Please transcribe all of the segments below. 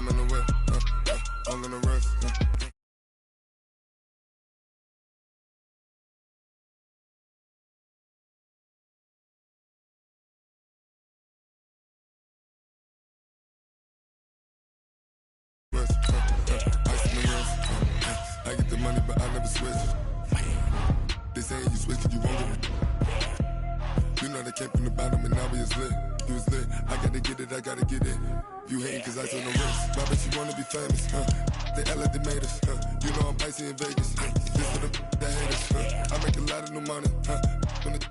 I'm in the whip, I'm gonna rest. Ice in the wrist. I get the money, but I never switch. They saying you switch, you won't get it. You know they came from the bottom and now we is lit. You was lit, I gotta get it, I gotta get it. You hating cause ice on the wrist. My bitch, you wanna be famous, They Ella, they made us, You know I'm icy in Vegas, This for the that hate us, I make a lot of new money, When the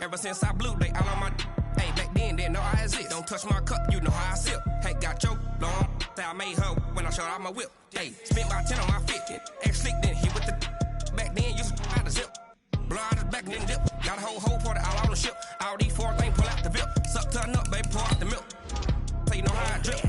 Ever since I blew, they all on my. Hey, back then, didn't know I exist. Don't touch my cup, you know how I sip. Hey, got your long. That I made her when I showed out my whip. Hey, spent about 10 on my fit. Ex slick, then hit with the. Back then, used to out the zip. Blow out his back, then dip. Got a whole party all on the ship. All these four things, pull out the VIP. Suck, turn up, baby, pour out the milk. So you know how I drip.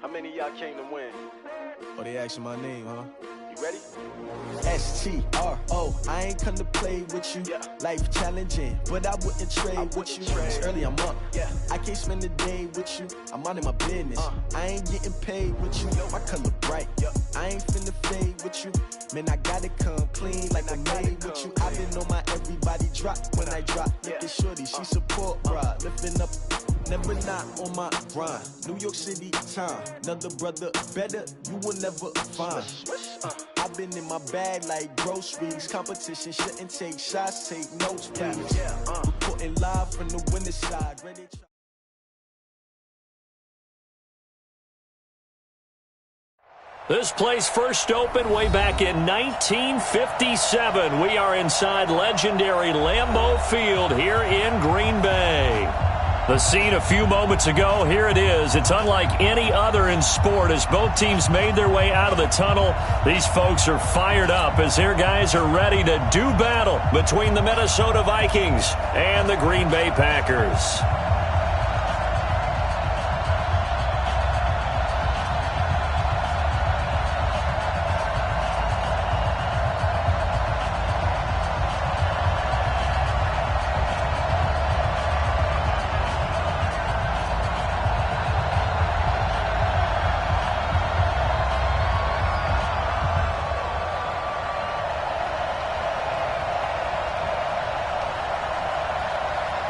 How many of y'all came to win? Oh, they asking my name, huh? You ready? S-T-R-O, I ain't come to play with you. Yeah. Life challenging, but I wouldn't trade with you. It's early, I'm up. Yeah. I can't spend the day with you. I'm out in my business. I ain't getting paid with you. My color bright. I ain't finna fade with you. Man, I gotta come clean like I made with you. I been on my everybody drop when I drop. Look at shorty, she support, bruh. Lifting up, never not on my grind. New York City time, another brother better, you will never find. I've been in my bag like groceries. Competition shouldn't take shots, take notes, please. Reporting live from the winner's side. Ready to This place first opened way back in 1957. We are inside legendary Lambeau Field here in Green Bay. The scene a few moments ago, here it is. It's unlike any other in sport as both teams made their way out of the tunnel. These folks are fired up as their guys are ready to do battle between the Minnesota Vikings and the Green Bay Packers.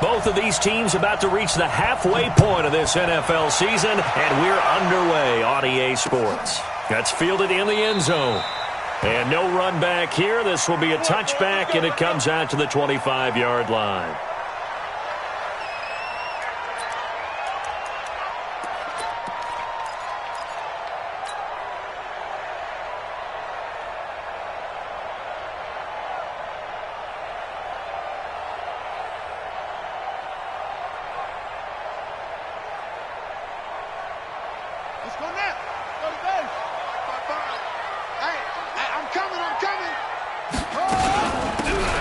Both of these teams about to reach the halfway point of this NFL season, and we're underway on EA Sports. That's fielded in the end zone. And no run back here. This will be a touchback, and it comes out to the 25-yard line.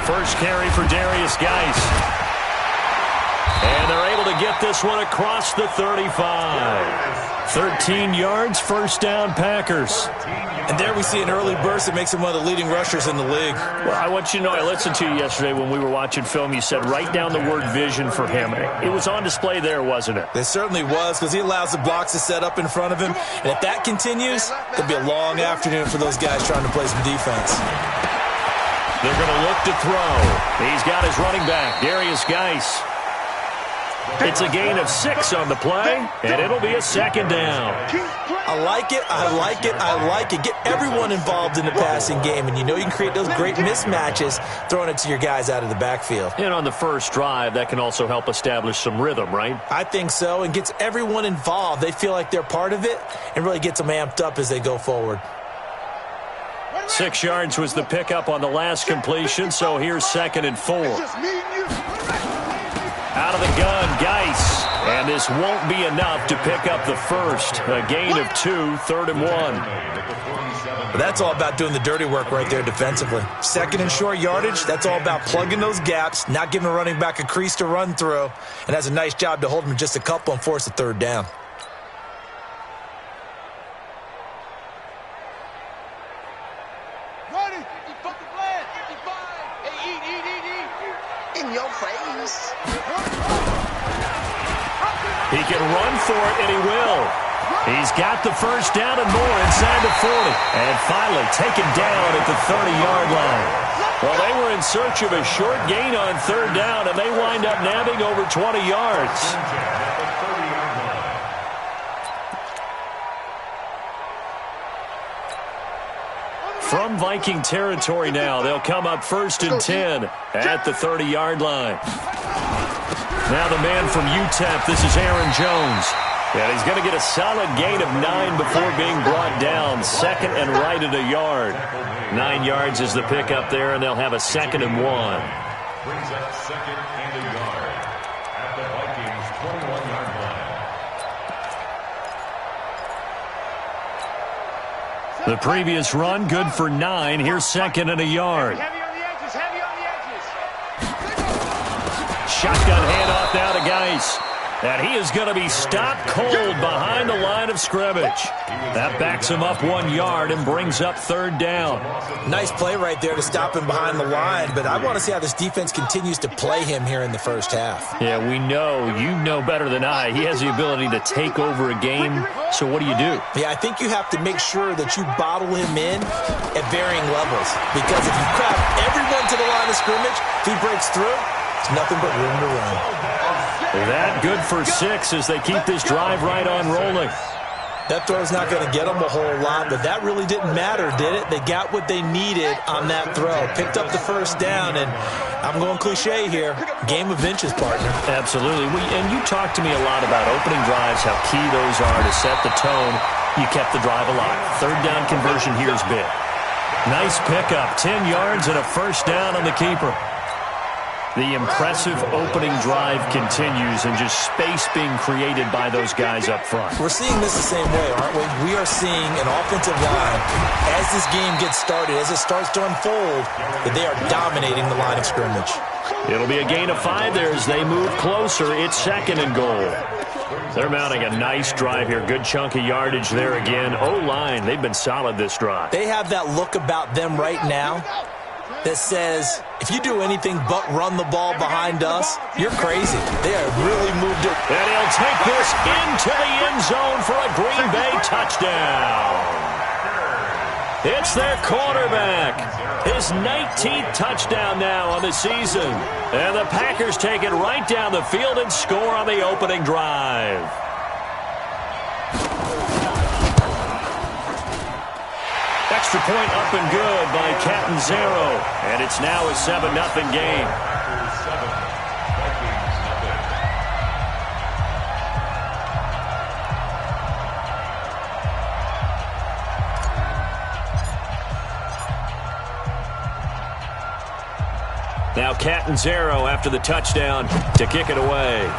First carry for Darius Geis. And they're able to get this one across the 35. 13 yards, first down, Packers. And there we see an early burst that makes him one of the leading rushers in the league. Well, I want you to know, I listened to you yesterday when we were watching film. You said write down the word vision for him. It was on display there, wasn't it? It certainly was, because he allows the blocks to set up in front of him. And if that continues, it'll be a long afternoon for those guys trying to play some defense. They're going to look to throw. He's got his running back, Darius Geis. It's a gain of 6 on the play, and it'll be a second down. I like it, I like it, I like it. Get everyone involved in the passing game, and you know you can create those great mismatches throwing it to your guys out of the backfield. And on the first drive, that can also help establish some rhythm, right? I think so, and gets everyone involved. They feel like they're part of it and really gets them amped up as they go forward. 6 yards was the pickup on the last completion, so here's 2nd and 4. Out of the gun, Geis. And this won't be enough to pick up the first. A gain of 2, 3rd and 1. But that's all about doing the dirty work right there defensively. 2nd and short yardage, that's all about plugging those gaps, not giving a running back a crease to run through, and has a nice job to hold him just a couple and force a 3rd down. He can run for it, and he will. He's got the first down and more inside the 40. And finally taken down at the 30-yard line. Well, they were in search of a short gain on 3rd down, and they wind up nabbing over 20 yards. From Viking territory now, they'll come up 1st and 10 at the 30-yard line. Now the man from UTEP, this is Aaron Jones. And he's going to get a solid gain of 9 before being brought down. 2nd and right at a yard. 9 yards is the pickup there, and they'll have a 2nd and 1. Brings up 2nd and a yard at the Vikings' 21-yard line. The previous run, good for 9. Here's 2nd and a yard. Shotgun handoff now to Geis. And he is going to be stopped cold behind the line of scrimmage. That backs him up 1 yard and brings up 3rd down. Nice play right there to stop him behind the line, but I want to see how this defense continues to play him here in the first half. Yeah, we know. You know better than I. He has the ability to take over a game, so what do you do? Yeah, I think you have to make sure that you bottle him in at varying levels, because if you crowd everyone to the line of scrimmage, if he breaks through, it's nothing but room to run. That good for 6 as they keep this drive right on rolling. That throw's not going to get them a whole lot, but that really didn't matter, did it? They got what they needed on that throw. Picked up the first down, and I'm going cliche here. Game of inches, partner. Absolutely. And you talked to me a lot about opening drives, how key those are to set the tone. You kept the drive alive. 3rd down conversion here is big. Nice pickup. 10 yards and a first down on the keeper. The impressive opening drive continues, and just space being created by those guys up front. We're seeing this the same way, aren't we? We are seeing an offensive line, as this game gets started, as it starts to unfold, that they are dominating the line of scrimmage. It'll be a gain of 5 there as they move closer. It's 2nd and goal. They're mounting a nice drive here. Good chunk of yardage there again. O-line, they've been solid this drive. They have that look about them right now that says, if you do anything but run the ball behind us, you're crazy. They have really moved it. And he'll take this into the end zone for a Green Bay touchdown. It's their quarterback. His 19th touchdown now on the season. And the Packers take it right down the field and score on the opening drive. Extra point up and good by Catanzaro. And it's now a 7-0 game. Now Catanzaro after the touchdown to kick it away.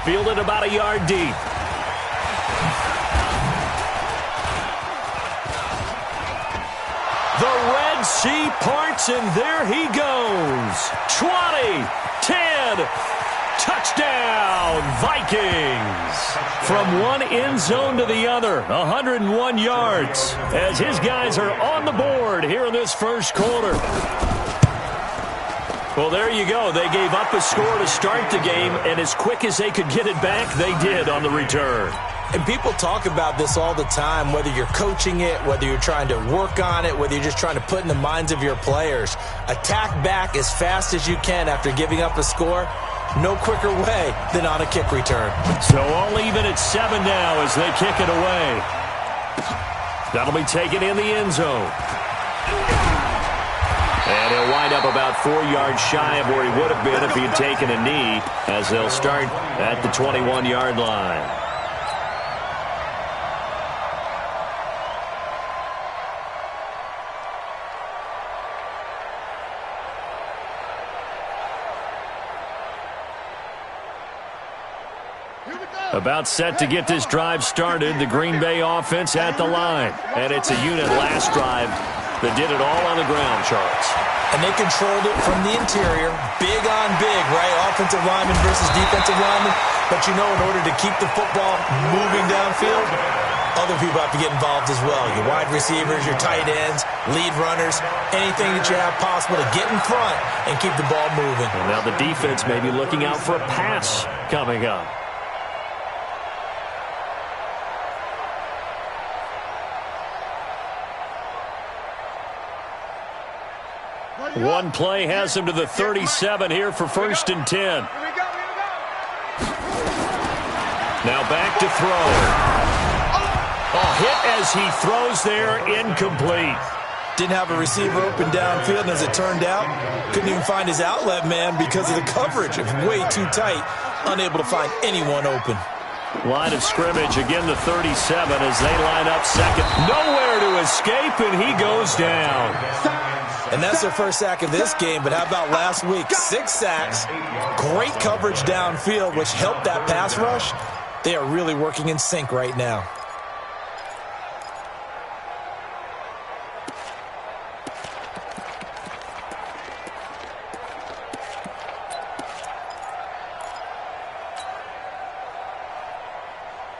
Fielded about a yard deep. The red Red Sea parts, and there he goes. 20, 10, touchdown, Vikings. From one end zone to the other, 101 yards, as his guys are on the board here in this first quarter. Well, there you go. They gave up a score to start the game, and as quick as they could get it back, they did on the return. And people talk about this all the time, whether you're coaching it, whether you're trying to work on it, whether you're just trying to put in the minds of your players. Attack back as fast as you can after giving up a score. No quicker way than on a kick return. So all even at 7 now as they kick it away. That'll be taken in the end zone. And he'll wind up about 4 yards shy of where he would have been if he had taken a knee, as they'll start at the 21-yard line. About set to get this drive started, the Green Bay offense at the line. And it's a unit last drive that did it all on the ground, Charles. And they controlled it from the interior, big on big, right? Offensive lineman versus defensive lineman. But you know, in order to keep the football moving downfield, other people have to get involved as well. Your wide receivers, your tight ends, lead runners, anything that you have possible to get in front and keep the ball moving. And now the defense may be looking out for a pass coming up. One play has him to the 37 here for 1st and 10. Now back to throw. A hit as he throws there, incomplete. Didn't have a receiver open downfield, and as it turned out, couldn't even find his outlet man because of the coverage. It was way too tight, unable to find anyone open. Line of scrimmage, again the 37 as they line up second. Nowhere to escape, and he goes down. And that's their first sack of this game, but how about last week? 6 sacks, great coverage downfield, which helped that pass rush. They are really working in sync right now.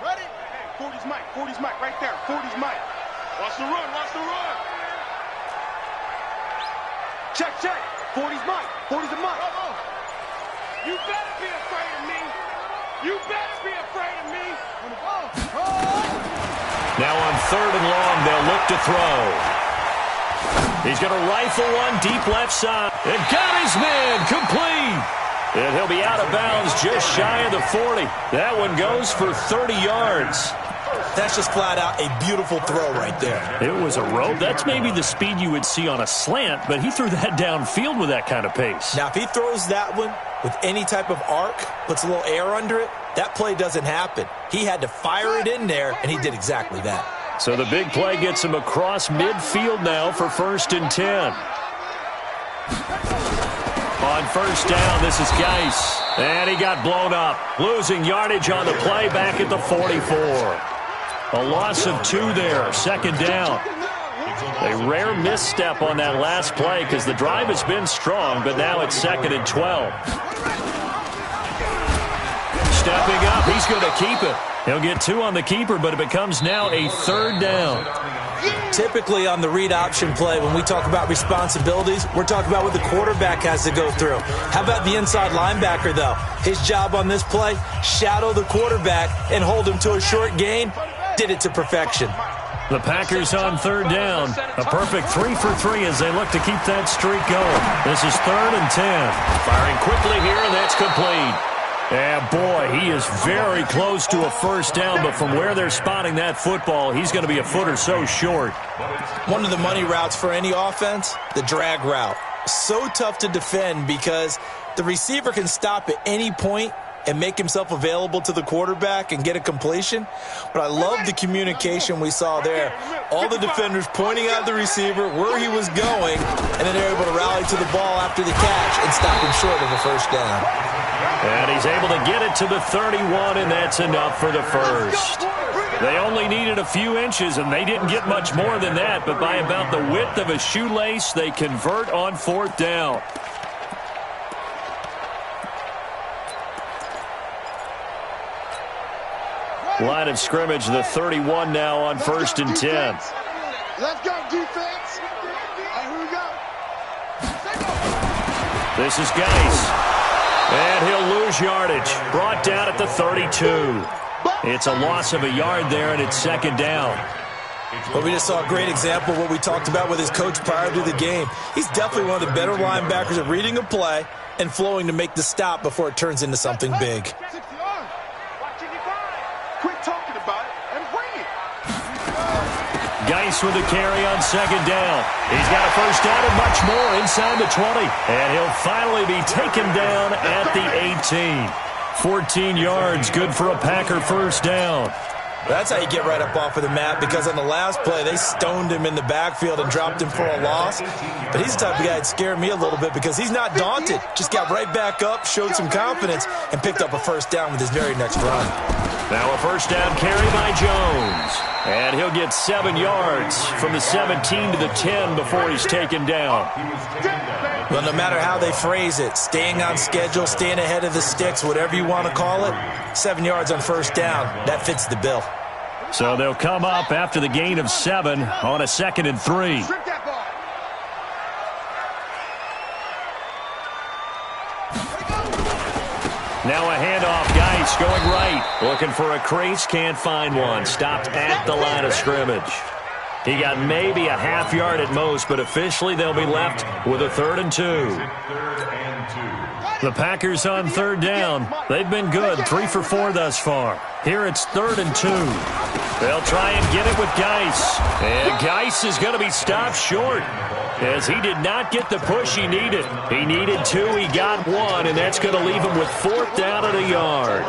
Ready? Hey, 40's Mike. 40's Mike right there. 40's Mike. Watch the run. Watch the run. Check, check. 40's Mike. 40's a Mike. You better be afraid of me. You better be afraid of me. Now on 3rd and long, they'll look to throw. He's going to rifle one deep left side. And got his man complete. And he'll be out of bounds just shy of the 40. That one goes for 30 yards. That's just flat out a beautiful throw right there. It was a rope. That's maybe the speed you would see on a slant, but he threw that downfield with that kind of pace. Now, if he throws that one with any type of arc, puts a little air under it, that play doesn't happen. He had to fire it in there, and he did exactly that. So the big play gets him across midfield now for 1st and 10. On 1st down, this is Geis. And he got blown up. Losing yardage on the play back at the 44. A loss of 2 there, 2nd down. A rare misstep on that last play because the drive has been strong, but now it's 2nd and 12. Stepping up, he's going to keep it. He'll get 2 on the keeper, but it becomes now a 3rd down. Typically on the read option play, when we talk about responsibilities, we're talking about what the quarterback has to go through. How about the inside linebacker, though? His job on this play, shadow the quarterback and hold him to a short gain. Did it to perfection. The Packers on 3rd down. A perfect 3 for 3 as they look to keep that streak going. This is 3rd and 10. Firing quickly here, and that's complete. And boy, he is very close to a 1st down, but from where they're spotting that football, he's going to be a foot or so short. One of the money routes for any offense, the drag route. So tough to defend because the receiver can stop at any point and make himself available to the quarterback and get a completion. But I love the communication we saw there. All the defenders pointing out the receiver, where he was going, and then they're able to rally to the ball after the catch and stop him short of a 1st down. And he's able to get it to the 31, and that's enough for the 1st. They only needed a few inches, and they didn't get much more than that, but by about the width of a shoelace, they convert on 4th down. Line of scrimmage, the 31 now on 1st and 10. Let's go, defense. Here we go. This is Geis. And he'll lose yardage. Brought down at the 32. It's a loss of a yard there, and it's 2nd down. Well, we just saw a great example of what we talked about with his coach prior to the game. He's definitely one of the better linebackers at reading a play and flowing to make the stop before it turns into something big. Quit talking about it and bring it. Geis with a carry on 2nd down. He's got a 1st down and much more inside the 20. And he'll finally be taken down at the 18. 14 yards, good for a Packer 1st down. That's how you get right up off of the mat, because on the last play, they stoned him in the backfield and dropped him for a loss. But he's the type of guy that scared me a little bit because he's not daunted. Just got right back up, showed some confidence, and picked up a 1st down with his very next run. Now a 1st down carry by Jones. And he'll get 7 yards from the 17 to the 10 before he's taken down. Well, no matter how they phrase it, staying on schedule, staying ahead of the sticks, whatever you want to call it, 7 yards on 1st down, that fits the bill. So they'll come up after the gain of 7 on a 2nd and 3. Now a handoff. Geis going right. Looking for a crease. Can't find one. Stopped at the line of scrimmage. He got maybe a half yard at most, but officially they'll be left with a 3rd and 2. The Packers on 3rd down. They've been good. 3 for 4 thus far. Here it's 3rd and 2. They'll try and get it with Geis. And Geis is going to be stopped short, as he did not get the push he needed. He needed 2, he got 1, and that's going to leave him with 4th down and a yard.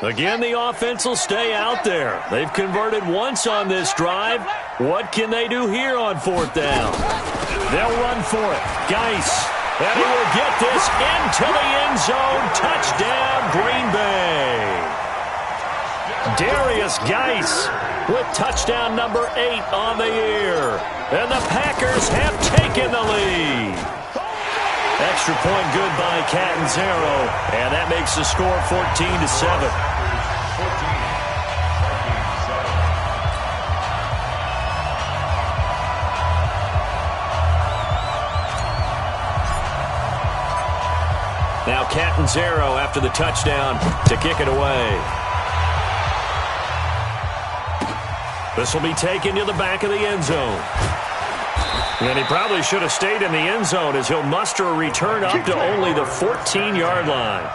Again, the offense will stay out there. They've converted once on this drive. What can they do here on 4th down? They'll run for it. Geis. And he will get this into the end zone. Touchdown, Green Bay. Darius Geis with touchdown number 8 on the year. And the Packers have taken the lead. Extra point good by Catanzaro. And that makes the score 14-7. Now Catanzaro after the touchdown to kick it away. This will be taken to the back of the end zone. And he probably should have stayed in the end zone, as he'll muster a return up to only the 14-yard line.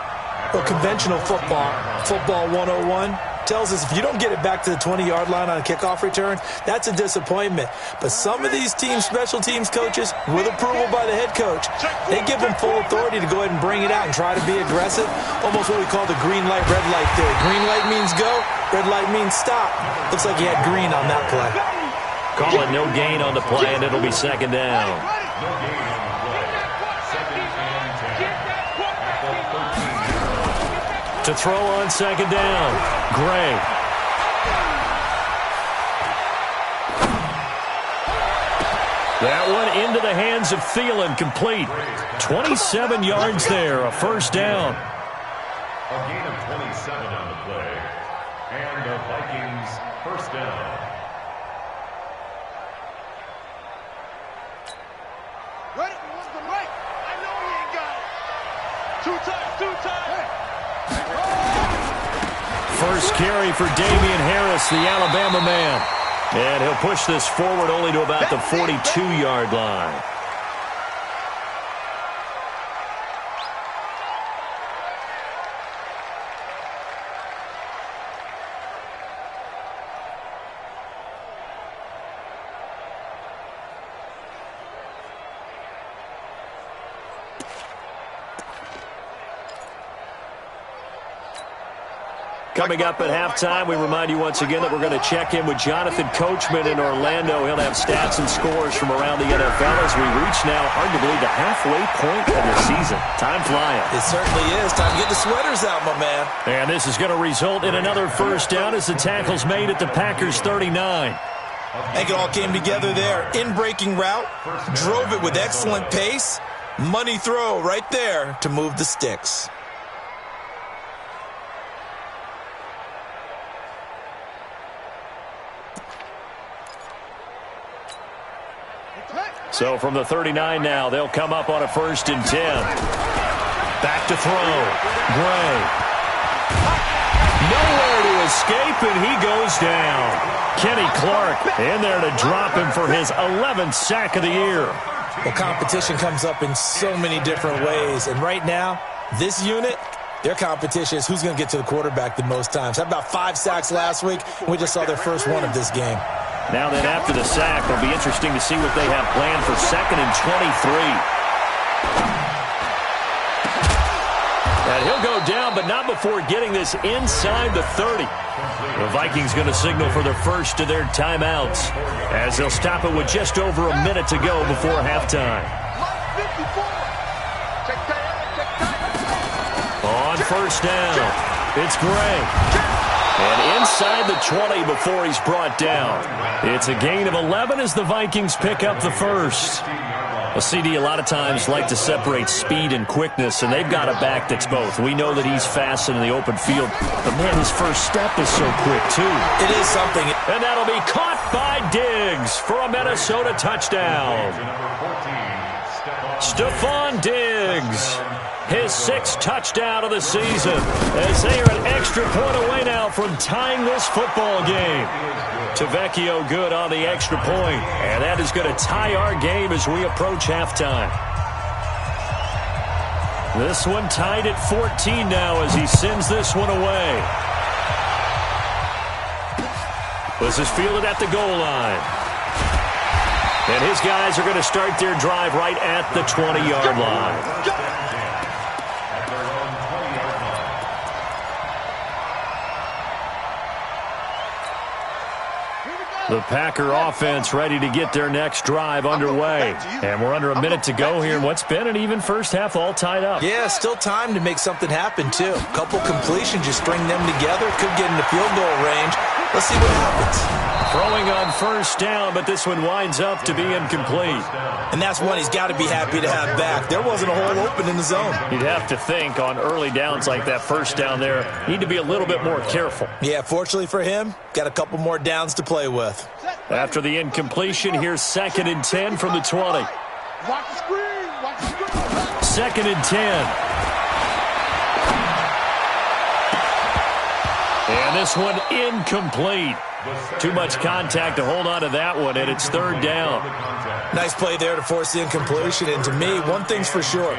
Well, conventional football 101, tells us if you don't get it back to the 20-yard line on a kickoff return, that's a disappointment. But some of these teams, special teams coaches, with approval by the head coach, they give them full authority to go ahead and bring it out and try to be aggressive. Almost what we call the green light, red light theory. Green light means go, red light means stop. Looks like he had green on that play. Call it no gain on the play, and it'll be 2nd down. To throw on 2nd down, Gray. That one into the hands of Thielen, complete. 27 yards there, a 1st down. A gain of 27 on the play. And the Vikings 1st down. Ready? Right. I know he ain't got it. 2 times. First carry for Damian Harris, the Alabama man. And he'll push this forward only to about the 42-yard line. Coming up at halftime, we remind you once again that we're going to check in with Jonathan Coachman in Orlando. He'll have stats and scores from around the NFL as we reach now, arguably, the halfway point of the season. Time flying. It certainly is. Time to get the sweaters out, my man. And this is going to result in another first down as the tackle's made at the Packers' 39. I think it all came together there. In-breaking route, drove it with excellent pace. Money throw right there to move the sticks. So from the 39 now, they'll come up on a 1st and 10. Back to throw. Gray. Nowhere to escape, and he goes down. Kenny Clark in there to drop him for his 11th sack of the year. Well, competition comes up in so many different ways. And right now, this unit, their competition is who's going to get to the quarterback the most times. Had about 5 sacks last week, and we just saw their first one of this game. Now then, after the sack, it'll be interesting to see what they have planned for 2nd and 23. And he'll go down, but not before getting this inside the 30. The Vikings going to signal for the first of their timeouts as they'll stop it with just over a minute to go before halftime. On 1st down, it's Gray. And inside the 20 before he's brought down. It's a gain of 11 as the Vikings pick up the first. A CD a lot of times like to separate speed and quickness, and they've got a back that's both. We know that he's fast in the open field, but man, his first step is so quick too. It is something. And that'll be caught by Diggs for a Minnesota touchdown. Stephon Diggs. His 6th touchdown of the season as they are an extra point away now from tying this football game. Tavecchio good on the extra point, and that is going to tie our game as we approach halftime. This one tied at 14 now as he sends this one away. This is fielded at the goal line. And his guys are going to start their drive right at the 20-yard line. The Packer offense ready to get their next drive underway. And we're under a minute to go here in what's been an even first half, all tied up. Yeah, still time to make something happen, too. A couple completions, just string them together. Could get into field goal range. Let's see what happens. Throwing on 1st down, but this one winds up to be incomplete. And that's one he's got to be happy to have back. There wasn't a hole open in the zone. You'd have to think on early downs like that 1st down there, need to be a little bit more careful. Yeah, fortunately for him, got a couple more downs to play with. After the incompletion, here's 2nd and 10 from the 20. Watch the screen. Watch the screen. 2nd and 10. And this one incomplete. Too much contact to hold on to that one, and it's 3rd down. Nice play there to force the incompletion. And to me, one thing's for sure.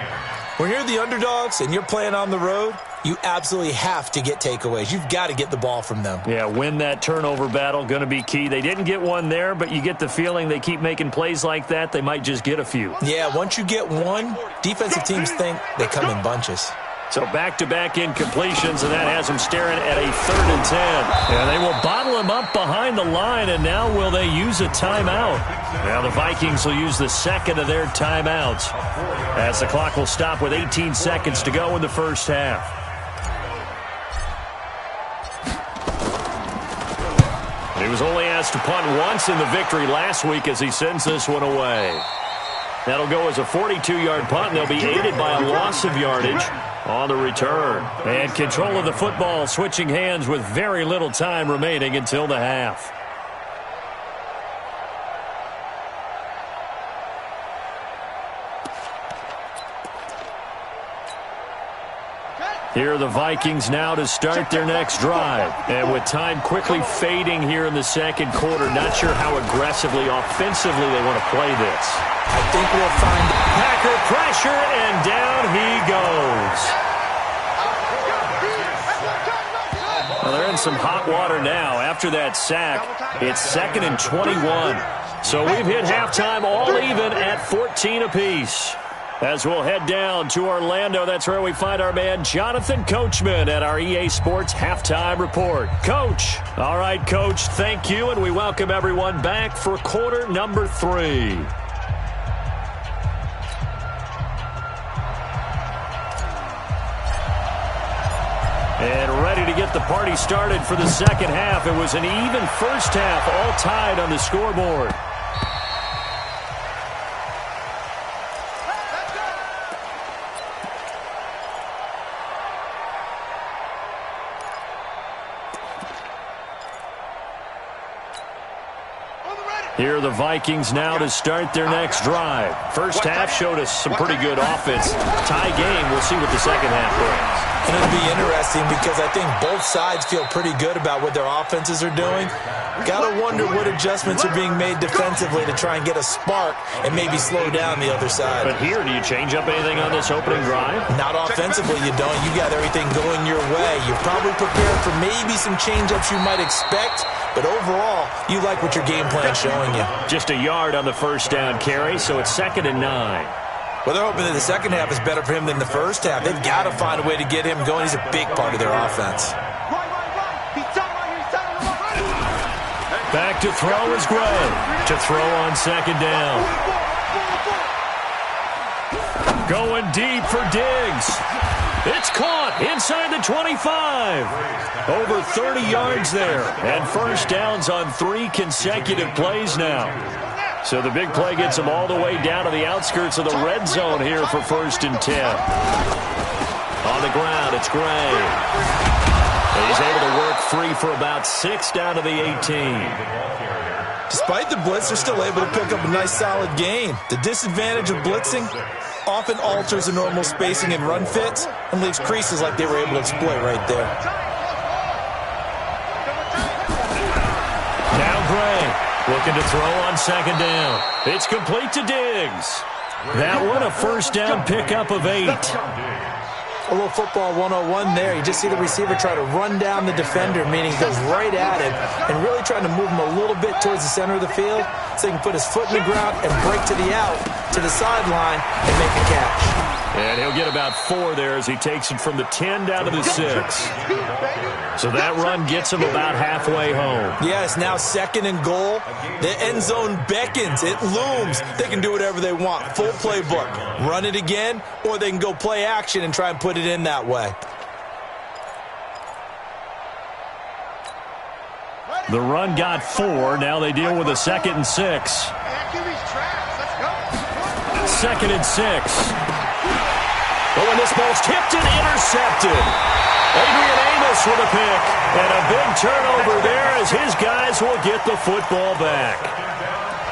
When you're the underdogs and you're playing on the road, you absolutely have to get takeaways. You've got to get the ball from them. Yeah, win that turnover battle, going to be key. They didn't get one there, but you get the feeling they keep making plays like that, they might just get a few. Yeah, once you get one, defensive teams think they come in bunches. So back-to-back incompletions, and that has them staring at a 3rd and 10. And they will bottle him up behind the line, and now will they use a timeout? Now the Vikings will use the 2nd of their timeouts as the clock will stop with 18 seconds to go in the first half. He was only asked to punt once in the victory last week as he sends this one away. That'll go as a 42-yard punt, and they'll be aided by a loss of yardage on the return. And control of the football switching hands with very little time remaining until the half. Here are the Vikings now to start their next drive. And with time quickly fading here in the 2nd quarter, not sure how aggressively, offensively they want to play this. I think we'll find Packer pressure, and down he goes. Well, they're in some hot water now. After that sack, it's 2nd and 21. So we've hit halftime all even at 14 apiece. As we'll head down to Orlando, that's where we find our man Jonathan Coachman at our EA Sports Halftime Report. Coach. All right, Coach, thank you, and we welcome everyone back for quarter number 3. And ready to get the party started for the second half. It was an even first half, all tied on the scoreboard. Here are the Vikings now to start their next drive. First half showed us some pretty good offense. Tie game. We'll see what the second half brings. And it'll be interesting because I think both sides feel pretty good about what their offenses are doing. Got to wonder what adjustments are being made defensively to try and get a spark and maybe slow down the other side. But here, do you change up anything on this opening drive? Not offensively, you don't. You got everything going your way. You're probably prepared for maybe some change-ups you might expect, but overall, you like what your game plan's showing you. Just a yard on the first down carry, so it's 2nd and 9. Well, they're hoping that the second half is better for him than the first half. They've got to find a way to get him going. He's a big part of their offense. Back to throw is Gray. To throw on 2nd down. Going deep for Diggs. It's caught inside the 25. Over 30 yards there. And first downs on 3 consecutive plays now. So the big play gets him all the way down to the outskirts of the red zone here for 1st and 10. On the ground, it's Gray. He's able to work free for about 6 down to the 18. Despite the blitz, they're still able to pick up a nice solid gain. The disadvantage of blitzing often alters the normal spacing and run fits and leaves creases like they were able to exploit right there. Now Gray. Looking to throw on 2nd down. It's complete to Diggs. That one a first down pickup of 8. A little football 101 there. You just see the receiver try to run down the defender, meaning he goes right at him and really trying to move him a little bit towards the center of the field so he can put his foot in the ground and break to the out, to the sideline, and make a catch. And he'll get about 4 there as he takes it from the 10 down to the 6. So that run gets him about halfway home. Yes, now 2nd and goal. The end zone beckons. It looms. They can do whatever they want. Full playbook. Run it again, or they can go play action and try and put it in that way. The run got 4. Now they deal with a 2nd and 6. 2nd and 6. But when this ball's tipped and intercepted. Adrian Amos with a pick. And a big turnover there as his guys will get the football back.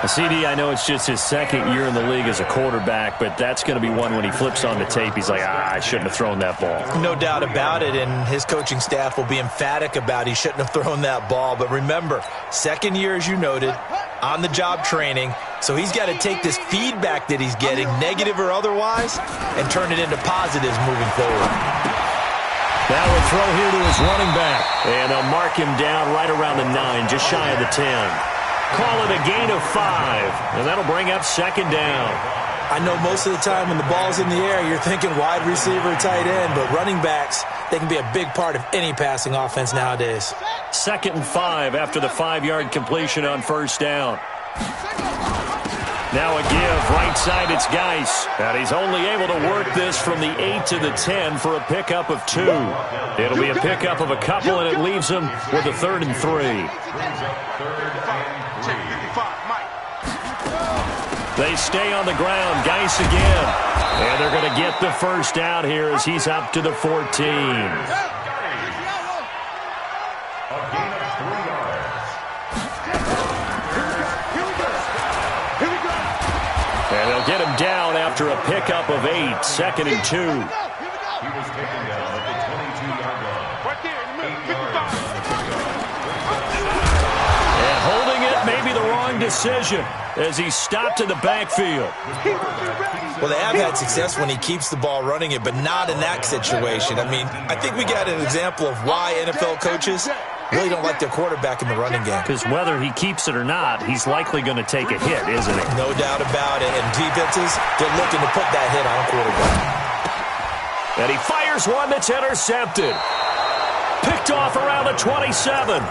CD, I know it's just his 2nd year in the league as a quarterback, but that's going to be one when he flips on the tape. He's like, I shouldn't have thrown that ball. No doubt about it, and his coaching staff will be emphatic about he shouldn't have thrown that ball. But remember, 2nd year, as you noted, on-the-job training, so he's got to take this feedback that he's getting, negative or otherwise, and turn it into positives moving forward. Now a throw here to his running back, and they'll mark him down right around the 9, just shy of the 10. Call it a gain of 5, and that'll bring up 2nd down. I know most of the time when the ball's in the air, you're thinking wide receiver, tight end, but running backs, they can be a big part of any passing offense nowadays. 2nd and 5 after the 5-yard completion on 1st down. Now a give, right side, it's Geis. And he's only able to work this from the 8 to the 10 for a pickup of 2. It'll be a pickup of a couple, and it leaves him with a 3rd and 3. They stay on the ground. Geis again. And they're going to get the first down here as he's up to the 14. And they'll get him down after a pickup of 8. 2nd and 2. He was taken down at the 22-yard line. Right there in the middle, 55. And holding it may be the wrong decision as he stopped in the backfield. Well, they have had success when he keeps the ball running it, but not in that situation. I mean, I think we got an example of why NFL coaches really don't like their quarterback in the running game. Because whether he keeps it or not, he's likely going to take a hit, isn't he? No doubt about it. And defenses, they're looking to put that hit on quarterback. And he fires one that's intercepted. Picked off around the 27.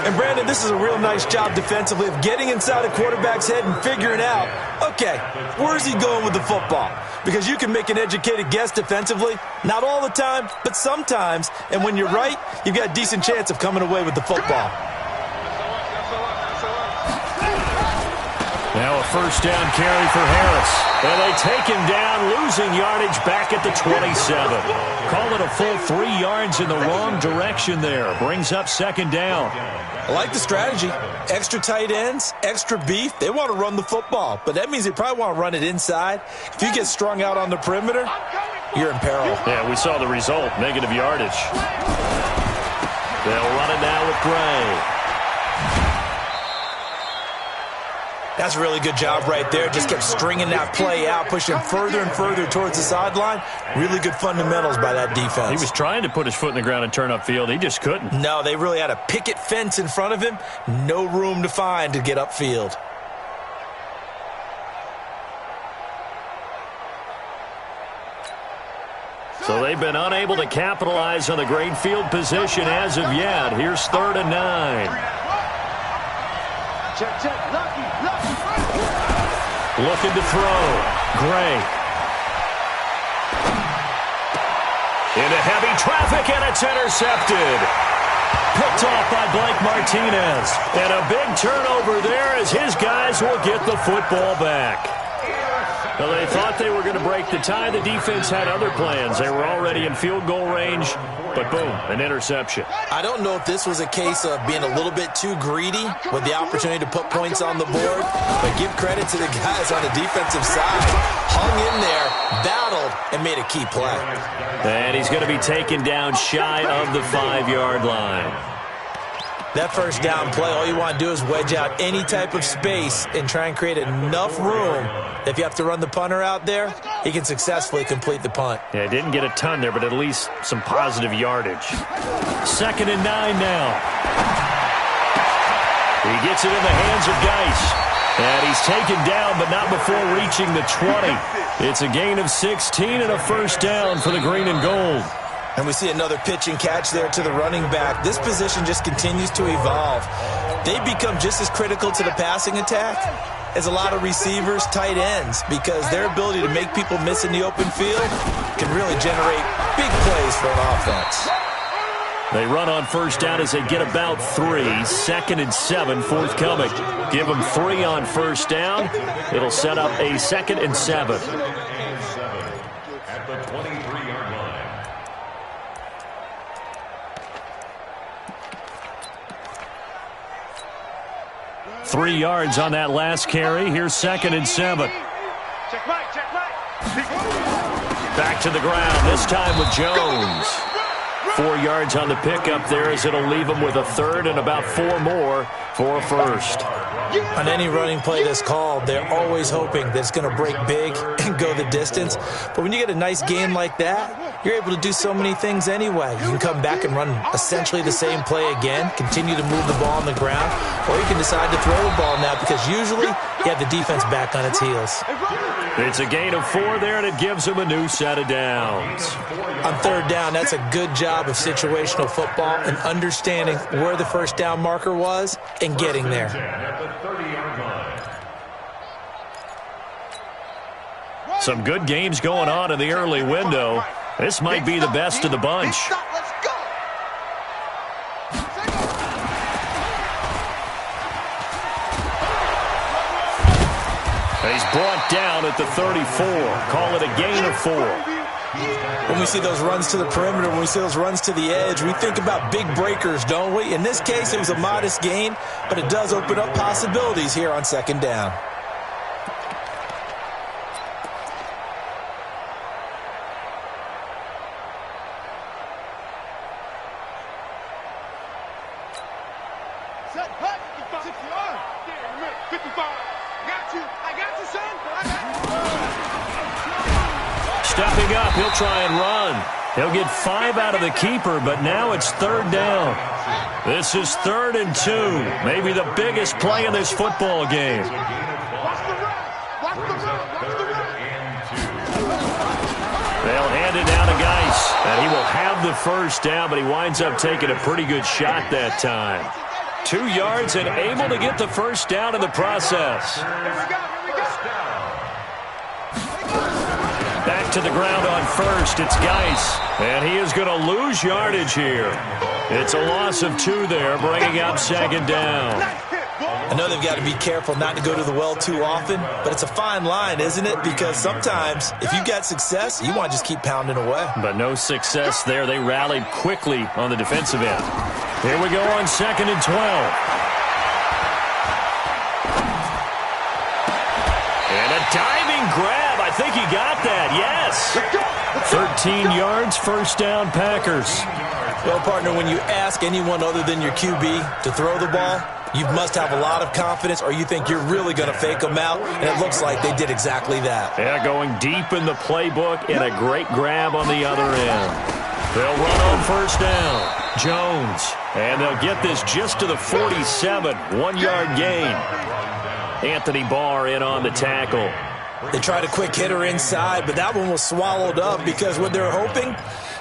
And, Brandon, this is a real nice job defensively of getting inside a quarterback's head and figuring out, okay, where's he going with the football? Because you can make an educated guess defensively, not all the time, but sometimes. And when you're right, you've got a decent chance of coming away with the football. Now a first down carry for Harris. And they take him down, losing yardage back at the 27. Call it a full 3 yards in the wrong direction there. Brings up second down. I like the strategy. Extra tight ends, extra beef. They want to run the football, but that means they probably want to run it inside. If you get strung out on the perimeter, you're in peril. Yeah, we saw the result, negative yardage. They'll run it now with Gray. That's a really good job right there. Just kept stringing that play out, pushing further and further towards the sideline. Really good fundamentals by that defense. He was trying to put his foot in the ground and turn upfield. He just couldn't. No, they really had a picket fence in front of him. No room to find to get upfield. So they've been unable to capitalize on the great field position as of yet. Here's 3rd and 9. Check, check, lucky. Looking to throw. Gray. Into heavy traffic, and it's intercepted. Picked off by Blake Martinez. And a big turnover there as his guys will get the football back. Well, they thought they were going to break the tie. The defense had other plans. They were already in field goal range, but boom, an interception. I don't know if this was a case of being a little bit too greedy with the opportunity to put points on the board, but give credit to the guys on the defensive side. Hung in there, battled, and made a key play. And he's going to be taken down shy of the 5-yard line. That first down play, all you want to do is wedge out any type of space and try and create enough room that if you have to run the punter out there, he can successfully complete the punt. Yeah, didn't get a ton there, but at least some positive yardage. 2nd and 9 now. He gets it in the hands of Geis. And he's taken down, but not before reaching the 20. It's a gain of 16 and a first down for the green and gold. And we see another pitch and catch there to the running back. This position just continues to evolve. They become just as critical to the passing attack as a lot of receivers, tight ends, because their ability to make people miss in the open field can really generate big plays for an offense. They run on first down as they get about 3. 2nd and 7 forthcoming. Give them 3 on first down. It'll set up a 2nd and 7. At the 23-yard line. 3 yards on that last carry. Here's 2nd and 7. Check right. Back to the ground, this time with Jones. 4 yards on the pickup there as it'll leave him with a 3rd and about 4 more for a first. On any running play that's called, they're always hoping that it's going to break big and go the distance. But when you get a nice game like that, you're able to do so many things anyway. You can come back and run essentially the same play again, continue to move the ball on the ground, or you can decide to throw the ball now because usually you have the defense back on its heels. It's a gain of 4 there, and it gives him a new set of downs. On 3rd down, that's a good job of situational football and understanding where the first down marker was and getting there. Some good games going on in the early window. This might be the best of the bunch. He's brought down at the 34. Call it a gain of 4. When we see those runs to the perimeter, when we see those runs to the edge, we think about big breakers, don't we? In this case, it was a modest gain, but it does open up possibilities here on 2nd down. Stepping up, he'll try and run. He'll get 5 out of the keeper, but now it's 3rd down. This is 3rd and 2, maybe the biggest play in this football game. They'll hand it down to Geis, and he will have the 1st down, but he winds up taking a pretty good shot that time. 2 yards and able to get the 1st down in the process. Back to the ground on 1st, it's Geis, and he is going to lose yardage here. It's a loss of 2 there, bringing up 2nd down. I know they've got to be careful not to go to the well too often, but it's a fine line, isn't it? Because sometimes, if you've got success, you want to just keep pounding away. But no success there. They rallied quickly on the defensive end. Here we go on 2nd and 12. And a diving grab. I think he got that. Yes. 13 yards, 1st down, Packers. Well, partner, when you ask anyone other than your QB to throw the ball, you must have a lot of confidence, or you think you're really going to fake them out, and it looks like they did exactly that. Yeah, going deep in the playbook and a great grab on the other end. They'll run on 1st down. Jones, and they'll get this just to the 47, 1-yard gain. Anthony Barr in on the tackle. They tried a quick hitter inside, but that one was swallowed up because what they're hoping,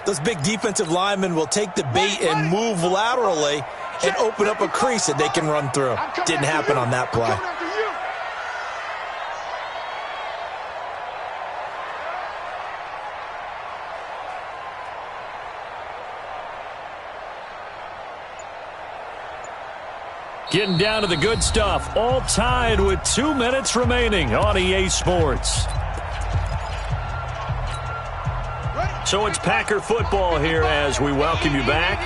those big defensive linemen will take the bait and move laterally and open up a crease that they can run through. Didn't happen on that play. Getting down to the good stuff, all tied with 2 minutes remaining on EA Sports. So it's Packer football here as we welcome you back.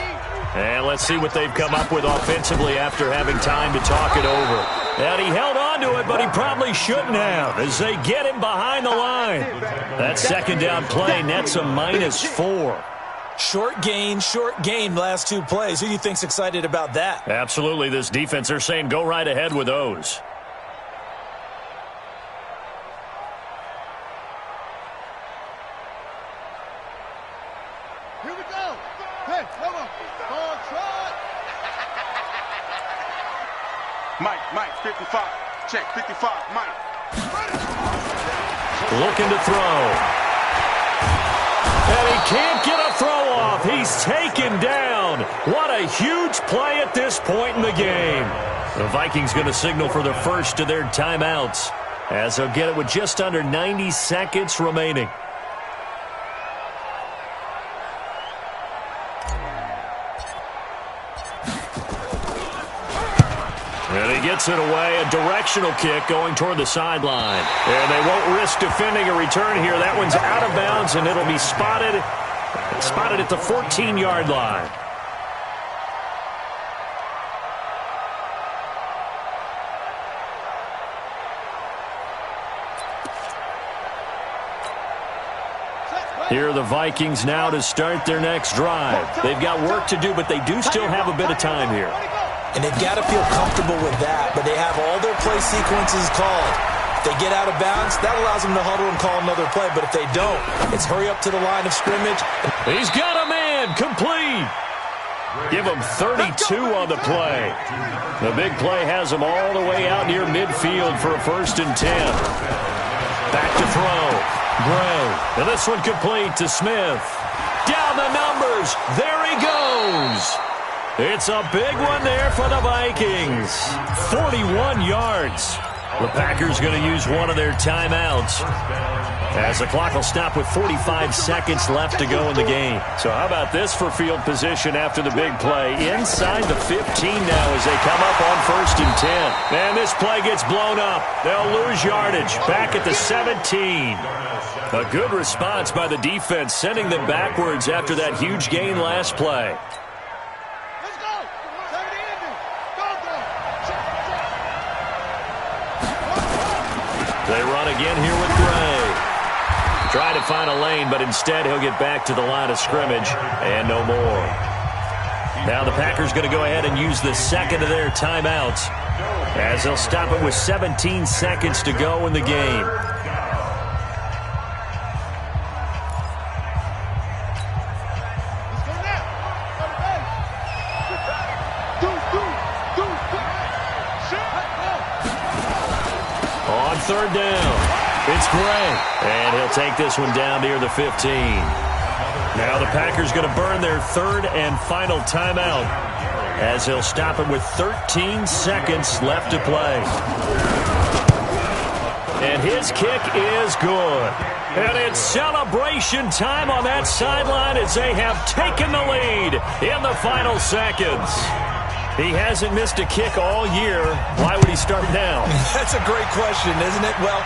And let's see what they've come up with offensively after having time to talk it over. And he held on to it, but he probably shouldn't have as they get him behind the line. That 2nd down play nets a -4. Short gain last 2 plays. Who do you think's excited about that? Absolutely. This defense, they're saying go right ahead with those. Here we go. Hey, come on. Ball trot. Mike, 55. Check, 55, Mike. Looking to throw. And he can't get a throw off. He's taken down. What a huge play at this point in the game. The Vikings going to signal for the first of their timeouts as they'll get it with just under 90 seconds remaining. And he gets it away, a directional kick going toward the sideline. And they won't risk defending a return here. That one's out of bounds, and it'll be spotted at the 14-yard line. Here are the Vikings now to start their next drive. They've got work to do, but they do still have a bit of time here. And they've got to feel comfortable with that, but they have all their play sequences called. If they get out of bounds, that allows them to huddle and call another play, but if they don't, it's hurry up to the line of scrimmage. He's got a man, complete. Give him 32 on the play. The big play has him all the way out near midfield for a 1st and 10. Back to throw. Gray. And this one complete to Smith. Down the numbers. There he goes. It's a big one there for the Vikings. 41 yards. The Packers going to use one of their timeouts as the clock will stop with 45 seconds left to go in the game. So how about this for field position after the big play? Inside the 15 now as they come up on 1st and 10. And this play gets blown up. They'll lose yardage back at the 17. A good response by the defense, sending them backwards after that huge gain last play. They run again here with Gray. Trying to find a lane, but instead he'll get back to the line of scrimmage and no more. Now the Packers going to go ahead and use the second of their timeouts as they'll stop it with 17 seconds to go in the game. third down. It's Gray, and he'll take this one down near the 15. Now the Packers going to burn their third and final timeout as they'll stop it with 13 seconds left to play. And his kick is good. And it's celebration time on that sideline as they have taken the lead in the final seconds. He hasn't missed a kick all year. Why would he start now? That's a great question, isn't it? Well,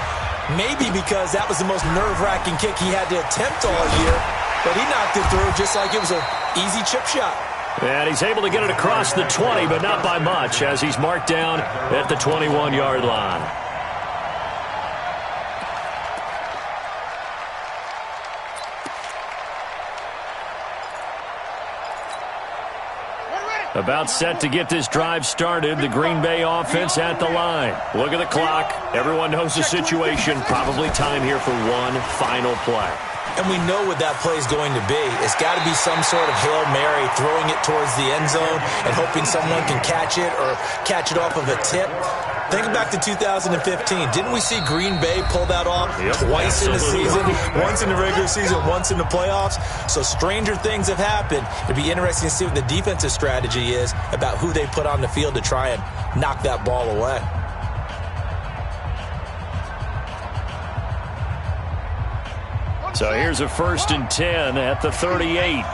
maybe because that was the most nerve-wracking kick he had to attempt all year. But he knocked it through just like it was an easy chip shot. And he's able to get it across the 20, but not by much, as he's marked down at the 21-yard line. About set to get this drive started, the Green Bay offense at the line. Look at the clock. Everyone knows the situation. Probably time here for one final play. And we know what that play is going to be. It's got to be some sort of Hail Mary, throwing it towards the end zone and hoping someone can catch it or catch it off of a tip. Think back to 2015. Didn't we see Green Bay pull that off twice in the season? Once in the regular season, once in the playoffs. So stranger things have happened. It'd be interesting to see what the defensive strategy is about who they put on the field to try and knock that ball away. So here's a 1st and 10 at the 38.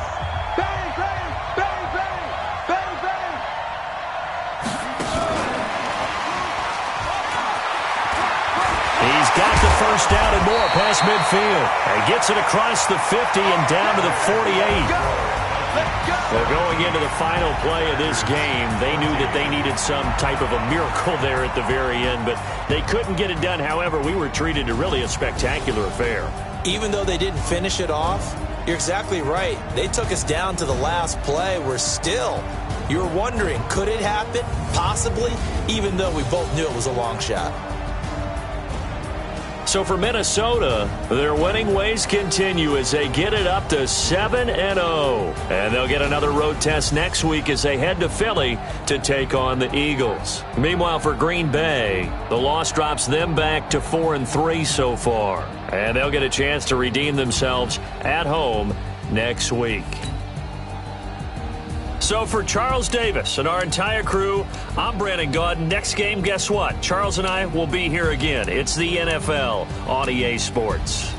He's got the first down and more past midfield. He gets it across the 50 and down to the 48. Well, going into the final play of this game, they knew that they needed some type of a miracle there at the very end, but they couldn't get it done. However, we were treated to really a spectacular affair. Even though they didn't finish it off, you're exactly right. They took us down to the last play. We're still, you're wondering, could it happen? Possibly, even though we both knew it was a long shot. So for Minnesota, their winning ways continue as they get it up to 7-0. And they'll get another road test next week as they head to Philly to take on the Eagles. Meanwhile, for Green Bay, the loss drops them back to 4-3 so far. And they'll get a chance to redeem themselves at home next week. So for Charles Davis and our entire crew, I'm Brandon Gaudin. Next game, guess what? Charles and I will be here again. It's the NFL on EA Sports.